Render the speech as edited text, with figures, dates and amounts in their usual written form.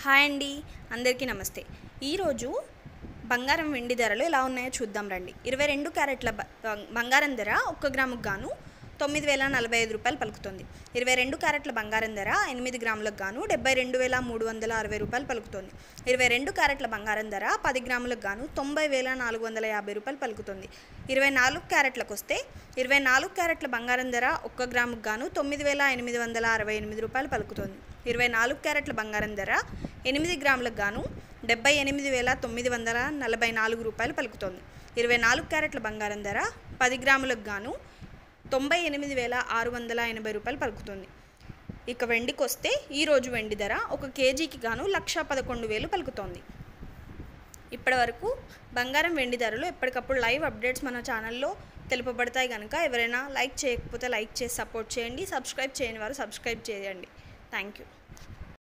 Hi అండి, అందరికీ నమస్తే. ఈరోజు బంగారం వెండి ధరలు ఎలా ఉన్నాయో చూద్దాం రండి. 22 క్యారెట్ల బంగారం ధర 1 గ్రాముకు గాను 9,045 రూపాయలు పలుకుతుంది. 22 క్యారెట్ల బంగారం ధర 8 గ్రాములకు గాను 72,360 రూపాయలు పలుకుతుంది. 22 క్యారెట్ల బంగారం ధర 10 గ్రాములకు గాను 90,450 రూపాయలు పలుకుతుంది. 24 క్యారెట్లకు వస్తే 24 క్యారెట్ల బంగారం ధర 1 గ్రాముకు గాను 9,868 రూపాయలు పలుకుతుంది. 24 క్యారెట్ల బంగారం ధర 8 గ్రాములకు గాను 78,944 రూపాయలు పలుకుతుంది. 24 క్యారెట్ల బంగారం ధర 10 గ్రాములకు గాను 98,680 రూపాయలు పలుకుతుంది. ఇక వెండికి వస్తే ఈరోజు వెండి ధర 1 కేజీకి గాను 1,11,000 పలుకుతోంది. ఇప్పటి వరకు బంగారం వెండి ధరలు ఎప్పటికప్పుడు లైవ్ అప్డేట్స్ మన ఛానల్లో తెలుపబడతాయి కనుక ఎవరైనా లైక్ చేయకపోతే లైక్ చేసి సపోర్ట్ చేయండి. సబ్స్క్రైబ్ చేయని వారు సబ్స్క్రైబ్ చేయండి. Thank you.